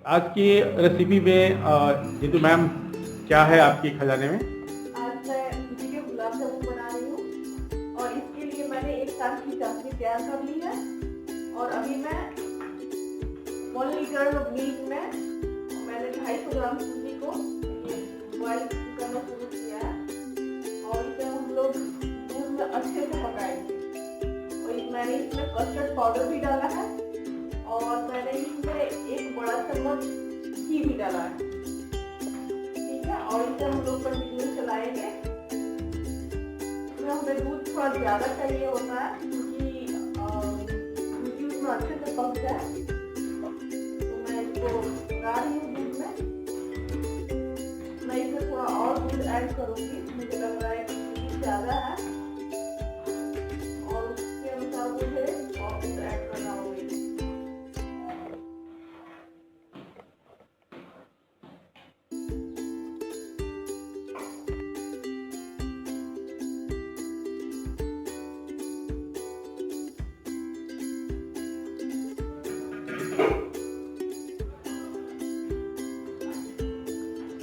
आज की रेसिपी में जीतू मैम क्या है आपके खजाने में? आज मैं सूजी के गुलाब जामुन बना रही हूँ और इसके लिए मैंने एक साल की चाशनी तैयार कर ली है। और अभी मैं 1 लीटर मिल्क में मैंने 250 ग्राम सूजी को बॉयल करना शुरू किया है और इसे हम लोग दूध में अच्छे से पकाएंगे। और मैंने इसमें कस्टर्ड पाउडर भी डाला है और मैंने इसमें 1 बड़ा चम्मच घी भी डाला है। ठीक है, और इसे हम लोग कंटिन्यू चलाएंगे। इसमें हमें दूध थोड़ा ज़्यादा चाहिए होता है क्योंकि सूजी उसमें अच्छे से पक जाए। तो मैं इसको पका रही हूँ दूध में। मैं इसमें थोड़ा और दूध ऐड करूँगी, मुझे लग रहा है कि ज़्यादा है और उसके अनुसार मुझे और दूध ऐड करना होगा।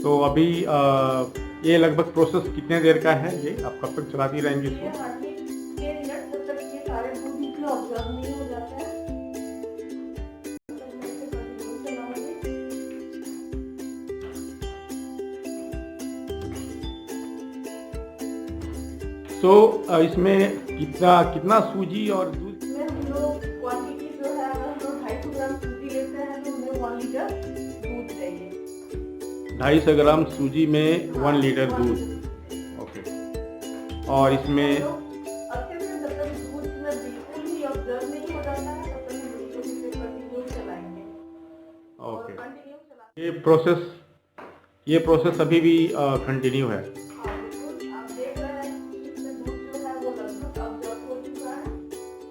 तो अभी ये लगभग प्रोसेस कितने देर का है? ये आप कब तक चलाती रहेंगी ये इसको? हार्डली 6 मिनट जब तक ये सारे दूध इसमें ऑब्जर्व नहीं हो जाता है तब तक मैं इसे कंटिन्यू चलाऊंगी। इसमें कितना कितना सूजी और दूध? इसमें हम लोग क्वांटिटी जो है, अगर हम लोग 250 ग्राम सूजी लेते हैं तो हमें 1 लीटर दूध चाहिए। 250 ग्राम सूजी में 1 लीटर दूध। ओके। और इसमें अच्छे से जब तक दूध में बिल्कुल ही ऑब्जर्व नहीं हो जाता है तब तक हम इसे कंटिन्यू चलाएंगे। ओके। कंटिन्यू चलाएंगे। ये प्रोसेस अभी भी कंटिन्यू है। हाँ बिल्कुल, आप देख रहे हैं कि इसमें दूध जो है वो लगभग ऑब्जर्व हो चुका है।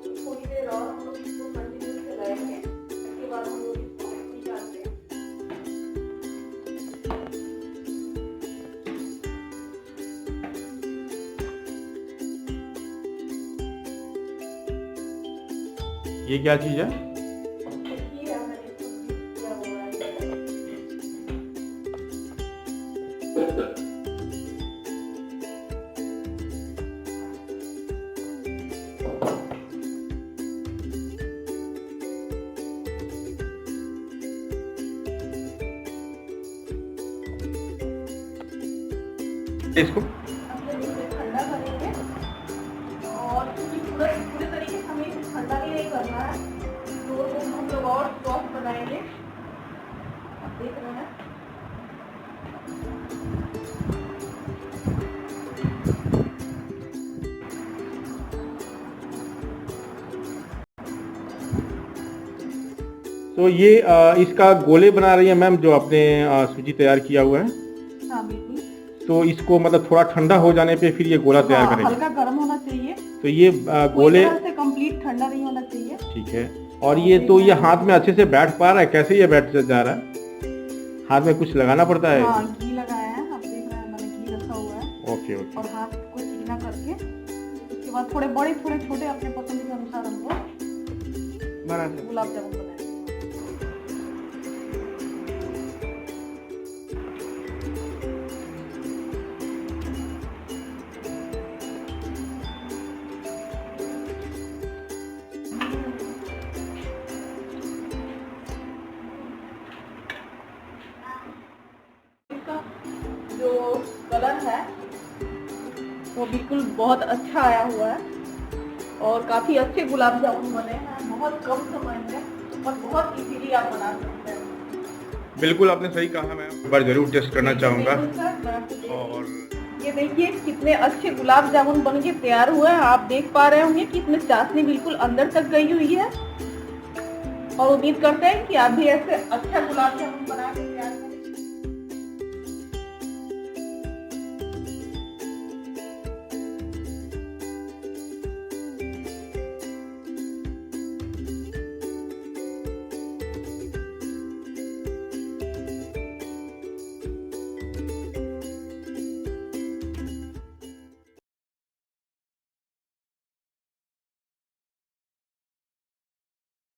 तो थोड़ी देर और हम लोग इसको कंटिन्यू चलाएंगे, उसके बाद हम लोग इसको निकालते हैं। ये क्या चीज़ है? ये है, मैंने इसको बीट किया हुआ है। इसको हमने इसे ठंडा करेंगे और पूरे पूरे तरीके से हमें इसे ठंडा नहीं करना है, तो हम लोग और सॉफ्ट बनाएंगे। आप देख रहे हैं। तो ये इसका गोले बना रही है मैम, जो आपने सूजी तैयार किया हुआ है। हाँ बिल्कुल। तो इसको मतलब थोड़ा ठंडा हो जाने पे फिर ये गोला तैयार हाँ, करेंगे। हल्का गर्म होना चाहिए, तो ये गोले कोई तरह से कंप्लीट ठंडा नहीं होना चाहिए। ठीक है। और ये तो ये हाथ में अच्छे से बैठ पा रहा है? कैसे ये बैठ जा रहा है? हाथ में कुछ लगाना पड़ता है? हाँ, घी लगाया है, आप देख रहे हैं, मैंने घी रखा हुआ है। Okay okay. और हाथ को चीना करके उसके बाद थोड़े बड़े थोड़े छोटे अपने पसंद के अनुसार हमको गुलाब जामुन बनाएंगे। इसका जो कलर है वो बिल्कुल बहुत अच्छा आया हुआ है और काफ़ी अच्छे गुलाब जामुन बने हैं, बहुत कम समय में और बहुत इजीली आप बना सकते हैं। बिल्कुल आपने सही कहा, मैं एक बार जरूर टेस्ट करना चाहूँगा। और ये देखिए कितने अच्छे गुलाब जामुन बन के तैयार हुए हैं। आप देख पा रहे होंगे कि इसमें चाशनी बिल्कुल अंदर तक गई हुई है और उम्मीद करते हैं कि आप भी ऐसे अच्छा गुलाब जामुन बना के